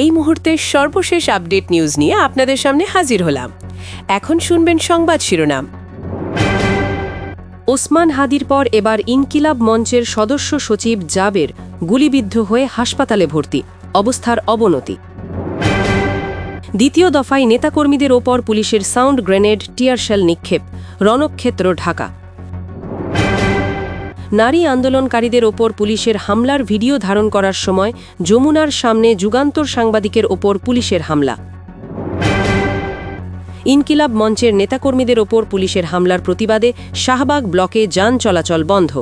এই মুহূর্তের সর্বশেষ আপডেট নিউজ নিয়ে আপনাদের সামনে হাজির হলাম। এখন শুনবেন সংবাদ শিরোনাম। ওসমান হাদির পর এবার ইনকিলাব মঞ্চের সদস্য সচিব জাবের গুলিবিদ্ধ হয়ে হাসপাতালে ভর্তি, অবস্থার অবনতি। দ্বিতীয় দফায় নেতাকর্মীদের ওপর পুলিশের সাউন্ড গ্রেনেড, টিয়ারশেল নিক্ষেপ, রণক্ষেত্র ঢাকা। নারী আন্দোলনকারীদের ওপর পুলিশের হামলার ভিডিও ধারণ করার সময় যমুনার সামনে যুগান্তর সাংবাদিকের ওপর পুলিশের হামলা। ইনকিলাব মঞ্চের নেতাকর্মীদের ওপর পুলিশের হামলার প্রতিবাদে শাহবাগ ব্লকে যান চলাচল বন্ধ।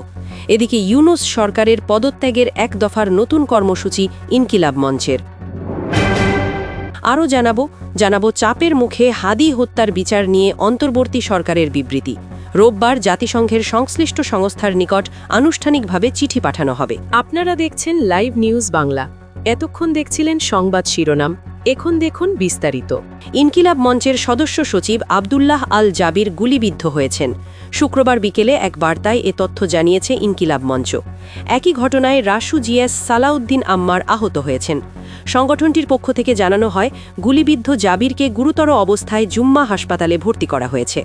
এদিকে ইউনূস সরকারের পদত্যাগের এক দফার নতুন কর্মসূচি ইনকিলাব মঞ্চের। আরও জানাবো চাপের মুখে হাদি হত্যার বিচার নিয়ে অন্তর্বর্তী সরকারের বিবৃতি। রোববার জাতিসংঘের সংশ্লিষ্ট সংস্থার নিকট আনুষ্ঠানিকভাবে চিঠি পাঠানো হবে। আপনারা দেখছেন লাইভ নিউজ বাংলা। এতক্ষণ দেখছিলেন সংবাদ শিরোনাম, এখন দেখুন বিস্তারিত। ইনকিলাব মঞ্চের সদস্য সচিব আব্দুল্লাহ আল জাবির গুলিবিদ্ধ হয়েছেন। শুক্রবার বিকেলে এক বার্তায় এ তথ্য জানিয়েছে ইনকিলাব মঞ্চ। একই ঘটনায় রাসু জিএস সালাউদ্দিন আম্মার আহত হয়েছেন। সংগঠনটির পক্ষ থেকে জানানো হয়, গুলিবিদ্ধ জাবিরকে গুরুতর অবস্থায় জুম্মা হাসপাতালে ভর্তি করা হয়েছে।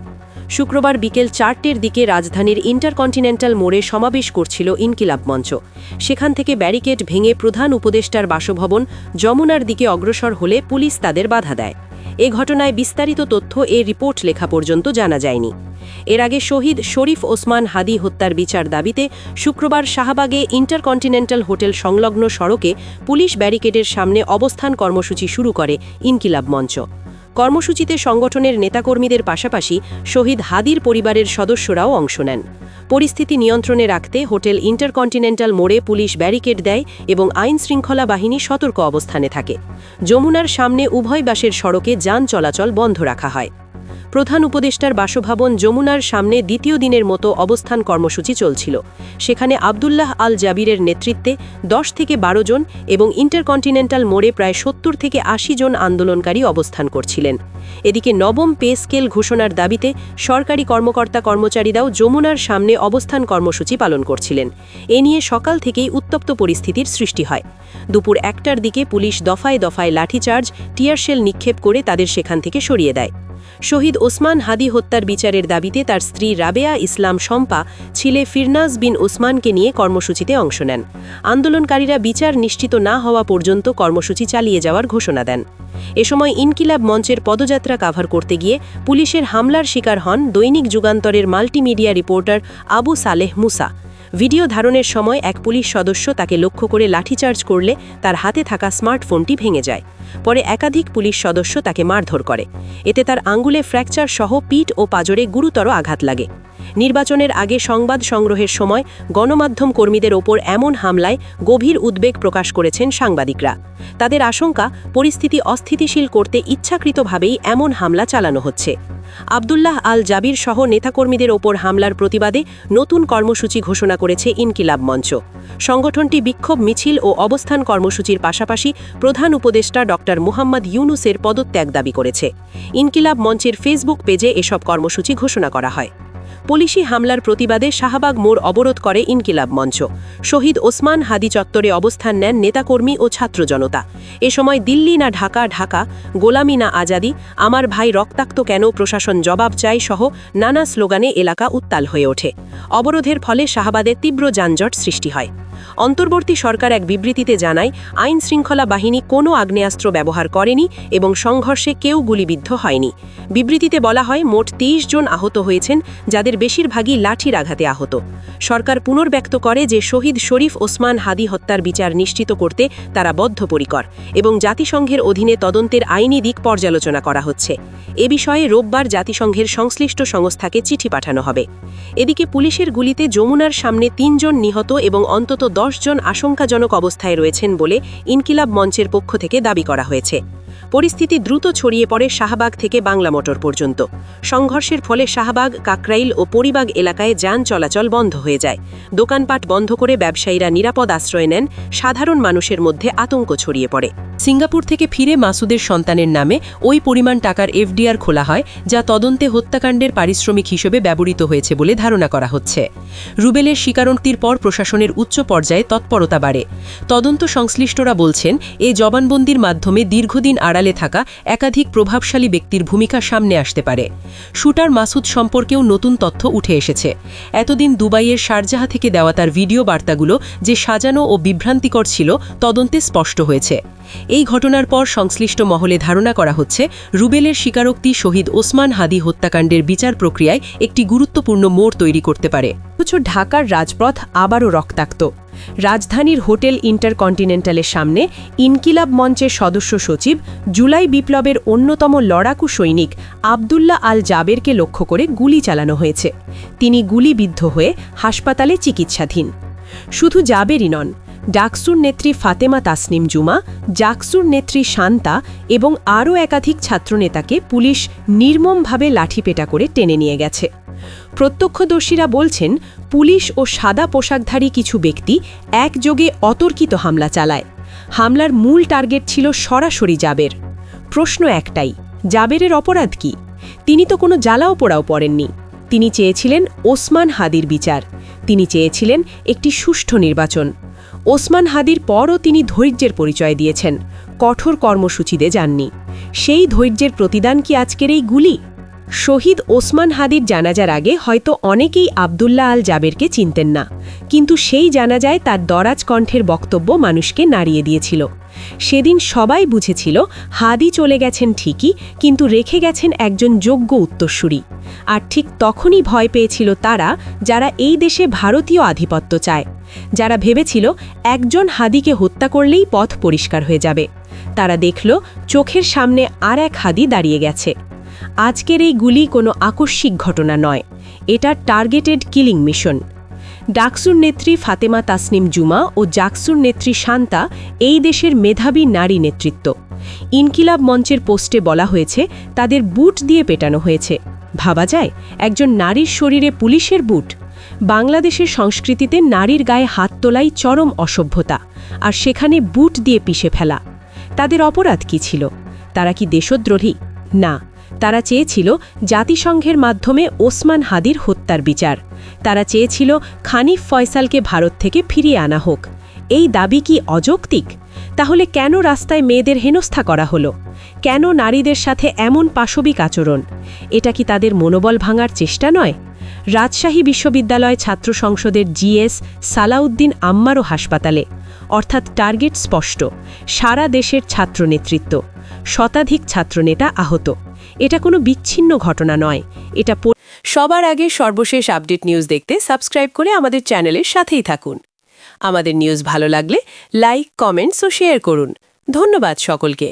শুক্রবার বিকেল 4টের দিকে রাজধানীর ইন্টারকন্টিনেন্টাল মোড়ে সমাবেশ করছিল ইনকিলাব মঞ্চ। সেখান থেকে ব্যারিকেড ভেঙে প্রধান উপদেষ্টার বাসভবন যমুনার দিকে অগ্রসর হলে পুলিশ তাদের বাধা দেয়। এ ঘটনায় বিস্তারিত তথ্য রিপোর্ট লেখা পর্যন্ত জানা যায়নি। এর আগে শহীদ শরীফ ওসমান হাদি হত্যার বিচার দাবিতে শুক্রবার শাহবাগে ইন্টারকন্টিনেন্টাল হোটেল সংলগ্ন সড়কে পুলিশ ব্যারিকেডের সামনে অবস্থান কর্মসূচি শুরু করে ইনকিলাব মঞ্চ। কর্মসূচিতে সংগঠনের নেতাকর্মীদের পাশাপাশি শহীদ হাদির পরিবারের সদস্যরাও অংশ নেন। পরিস্থিতি নিয়ন্ত্রণে রাখতে হোটেল ইন্টারকন্টিনেন্টাল মোড়ে পুলিশ ব্যারিকেড দেয় এবং আইনশৃঙ্খলা বাহিনী সতর্ক অবস্থানে থাকে। যমুনার সামনে উভয় পাশের সড়কে যান চলাচল বন্ধ রাখা হয়। প্রধান উপদেষ্টার বাসভবন যমুনার সামনে দ্বিতীয় দিনের মতো অবস্থান কর্মসূচি চলছিল। সেখানে আব্দুল্লাহ আল জাবিরের নেতৃত্বে 10 থেকে 12 জন এবং ইন্টারকন্টিনেন্টাল মোড়ে প্রায় 70 থেকে 80 জন আন্দোলনকারী অবস্থান করছিলেন। এদিকে নবম পে স্কেল ঘোষণার দাবিতে সরকারি কর্মকর্তা-কর্মচারীরাও যমুনার সামনে অবস্থান কর্মসূচি পালন করছিলেন। এ নিয়ে সকাল থেকেই উত্তপ্ত পরিস্থিতির সৃষ্টি হয়। দুপুর 1টার দিকে পুলিশ দফায় দফায় লাঠিচার্জ, টিয়ারশেল নিক্ষেপ করে তাদের সেখান থেকে সরিয়ে দেয়। শহীদ ওসমান হাদি হত্যার বিচারের দাবিতে তার স্ত্রী রাবেয়া ইসলাম শম্পা ছেলে ফিরনাজ বিন ওসমানকে নিয়ে কর্মসূচিতে অংশ নেন। আন্দোলনকারীরা বিচার নিশ্চিত না হওয়া পর্যন্ত কর্মসূচি চালিয়ে যাওয়ার ঘোষণা দেন। এ সময় ইনকিলাব মঞ্চের পদযাত্রা কাভার করতে গিয়ে পুলিশের হামলার শিকার হন দৈনিক যুগান্তরের মাল্টিমিডিয়া রিপোর্টার আবু সালেহ মুসা। ভিডিও ধারণের সময় এক পুলিশ সদস্য তাকে লক্ষ্য করে লাঠিচার্জ করলে তার হাতে থাকা স্মার্টফোনটি ভেঙে যায়। পরে একাধিক পুলিশ সদস্য তাকে মারধর করে। এতে তার আঙ্গুলে ফ্র্যাকচার সহ পিঠ ও পাঁজরে গুরুতর আঘাত লাগে। নির্বাচনের আগে সংবাদ সংগ্রহের সময় গণমাধ্যম কর্মীদের ওপর এমন হামলায় গভীর উদ্বেগ প্রকাশ করেছেন সাংবাদিকরা। তাদের আশঙ্কা, পরিস্থিতি অস্থিতিশীল করতে ইচ্ছাকৃতভাবেই এমন হামলা চালানো হচ্ছে। আব্দুল্লাহ আল জাবির সহ নেতাকর্মীদের ওপর হামলার প্রতিবাদে নতুন কর্মসূচি ঘোষণা করেছে ইনকিলাব মঞ্চ। সংগঠনটি বিক্ষোভ মিছিল ও অবস্থান কর্মসূচির পাশাপাশি প্রধান উপদেষ্টা ড. মুহাম্মদ ইউনূসের পদত্যাগ দাবি করেছে। ইনকিলাব মঞ্চের ফেসবুক পেজে এসব কর্মসূচি ঘোষণা করা হয়। পুলিশি হামলার প্রতিবাদে শাহবাগ মোড় অবরোধ করে ইনকিলাব মঞ্চ। শহীদ ওসমান হাদি চত্বরে অবস্থান নেন নেতাকর্মী ও ছাত্র জনতা। এ সময় দিল্লি না ঢাকা, ঢাকা গোলামি না আজাদি, আমার ভাই রক্তাক্ত কেন, প্রশাসন জবাব চাই সহ নানা স্লোগানে এলাকা উত্তাল হয়ে ওঠে। অবরোধের ফলে শাহবাগে তীব্র যানজট সৃষ্টি হয়। অন্তর্বর্তী সরকার এক বিবৃতিতে জানায়, আইন শৃঙ্খলা বাহিনী কোনো আগ্নেয়াস্ত্র ব্যবহার করেনি এবং সংঘর্ষে কেউ গুলিবিদ্ধ হয়নি। বিবৃতিতে বলা হয়, মোট 23 জন আহত হয়েছেন, যাদের বেশিরভাগই লাঠির আঘাতে আহত। সরকার পুনর্ব্যক্ত করে যে শহীদ শরীফ ওসমান হাদি হত্যার বিচার নিশ্চিত করতে তারা বদ্ধপরিকর এবং জাতিসংঘের অধীনে তদন্তের আইনি দিক পর্যালোচনা করা হচ্ছে। এ বিষয়ে রোববার জাতিসংঘের সংশ্লিষ্ট সংস্থাকে চিঠি পাঠানো হবে। এদিকে পুলিশের গুলিতে যমুনার সামনে 3 জন নিহত এবং অন্তত 10 জন আশঙ্কাজনক অবস্থায় রয়েছেন বলে ইনকিলাব মঞ্চের পক্ষ থেকে দাবি করা হয়েছে। পরিস্থিতি দ্রুত ছড়িয়ে পড়ে শাহবাগ থেকে বাংলা মোটর পর্যন্ত। সংঘর্ষের ফলে শাহবাগ, কাকরাইল ও পরিবাগ এলাকায় যান চলাচল বন্ধ হয়ে যায়। দোকানপাট বন্ধ করে ব্যবসায়ীরা নিরাপদ আশ্রয় নেন। সাধারণ মানুষের মধ্যে আতঙ্ক ছড়িয়ে পড়ে। সিঙ্গাপুর থেকে ফিরে মাসুদের সন্তানের নামে ওই পরিমাণ টাকার এফডিআর খোলা হয়, যা তদন্তে হত্যাকাণ্ডের পারিশ্রমিক হিসেবে ব্যবহৃত হয়েছে বলে ধারণা করা হচ্ছে। রুবেলের স্বীকারোক্তির পর প্রশাসনের উচ্চ পর্যায়ে তৎপরতা বাড়ে। তদন্ত সংশ্লিষ্টরা বলছেন, এই জবানবন্দির মাধ্যমে দীর্ঘদিন আড়ালে থাকা একাধিক প্রভাবশালী ব্যক্তির ভূমিকা সামনে আসতে পারে। শুটার মাসুদ সম্পর্কেও নতুন তথ্য উঠে এসেছে। এতদিন দুবাইয়ের শারজাহা থেকে দেওয়া তার ভিডিও বার্তাগুলো যে সাজানো ও বিভ্রান্তিকর ছিল, তদন্তে স্পষ্ট হয়েছে। এই ঘটনার পর সংশ্লিষ্ট মহলে ধারণা করা হচ্ছে, রুবেলের স্বীকারোক্তি শহীদ ওসমান হাদি হত্যাকাণ্ডের বিচার প্রক্রিয়ায় একটি গুরুত্বপূর্ণ মোড় তৈরি করতে পারে। ঢাকার রাজপথ আবারও রক্তাক্ত। রাজধানীর হোটেল ইন্টারকন্টিনেন্টালের সামনে ইনকিলাব মঞ্চের সদস্য সচিব, জুলাই বিপ্লবের অন্যতম লড়াকু সৈনিক আবদুল্লাহ আল জাবেরকে লক্ষ্য করে গুলি চালানো হয়েছে। তিনি গুলিবিদ্ধ হয়ে হাসপাতালে চিকিৎসাধীন। শুধু জাবেরই নন, ডাকসুর নেত্রী ফাতেমা তাসনিম জুমা, জাকসুর নেত্রী শান্তা এবং আরও একাধিক ছাত্রনেতাকে পুলিশ নির্মমভাবে লাঠিপেটা করে টেনে নিয়ে গেছে। প্রত্যক্ষদর্শীরা বলছেন, পুলিশ ও সাদা পোশাকধারী কিছু ব্যক্তি একযোগে অতর্কিত হামলা চালায়। হামলার মূল টার্গেট ছিল সরাসরি জাবের। প্রশ্ন একটাই, জাবেরের অপরাধ কি? তিনি তো কোনো জ্বালাও পোড়াও পড়েননি। তিনি চেয়েছিলেন ওসমান হাদির বিচার। তিনি চেয়েছিলেন একটি সুষ্ঠু নির্বাচন। ওসমান হাদির পরও তিনি ধৈর্যের পরিচয় দিয়েছেন, কঠোর কর্মসূচিতে যাননি। সেই ধৈর্যের প্রতিদান কি আজকের এই গুলি? শহীদ ওসমান হাদির জানাজার আগে হয়তো অনেকেই আবদুল্লাহ আল জাবেরকে চিনতেন না, কিন্তু সেই জানাজায় তার দরাজ কণ্ঠের বক্তব্য মানুষকে নাড়িয়ে দিয়েছিল। সেদিন সবাই বুঝেছিল, হাদি চলে গেছেন ঠিকই, কিন্তু রেখে গেছেন একজন যোগ্য উত্তরসূরি। আর ঠিক তখনই ভয় পেয়েছিল তারা, যারা এই দেশে ভারতীয় আধিপত্য চায়, যারা ভেবেছিল একজন হাদিকে হত্যা করলেই পথ পরিষ্কার হয়ে যাবে। তারা দেখল, চোখের সামনে আর এক হাদি দাঁড়িয়ে গেছে। আজকের এই গুলি কোনো আকস্মিক ঘটনা নয়, এটা টার্গেটেড কিলিং মিশন। ডাকসুর নেত্রী ফাতেমা তাসনিম জুমা ও জাকসুর নেত্রী শান্তা এই দেশের মেধাবী নারী নেতৃত্ব। ইনকিলাব মঞ্চের পোস্টে বলা হয়েছে, তাদের বুট দিয়ে পেটানো হয়েছে। ভাবা যায়, একজন নারীর শরীরে পুলিশের বুট? বাংলাদেশের সংস্কৃতিতে নারীর গায়ে হাত তোলাই চরম অসভ্যতা, আর সেখানে বুট দিয়ে পিষে ফেলা। তাদের অপরাধ কি ছিল? তারা কি দেশদ্রোহী? না, তারা চেয়েছিল জাতিসংঘের মাধ্যমে ওসমান হাদির হত্যার বিচার। তারা চেয়েছিল খানিফ ফয়সালকে ভারত থেকে ফিরিয়ে আনা হোক। এই দাবি কি অযৌক্তিক? তাহলে কেন রাস্তায় মেয়েদের হেনস্থা করা হলো? কেন নারীদের সাথে এমন পাশবিক আচরণ? এটা কি তাদের মনোবল ভাঙার চেষ্টা নয়? রাজশাহী বিশ্ববিদ্যালয় ছাত্র সংসদের জিএস সালাউদ্দিন আম্মারও হাসপাতালে। অর্থাৎ টার্গেট স্পষ্ট, সারা দেশের ছাত্র নেতৃত্ব। শতাধিক ছাত্রনেতা আহত। এটা কোনো বিচ্ছিন্ন ঘটনা নয়, এটা সবার আগে সর্বশেষ আপডেট নিউজ দেখতে সাবস্ক্রাইব করে আমাদের চ্যানেলের সাথেই থাকুন। আমাদের নিউজ ভালো লাগলে লাইক, কমেন্টস ও শেয়ার করুন। ধন্যবাদ সকলকে।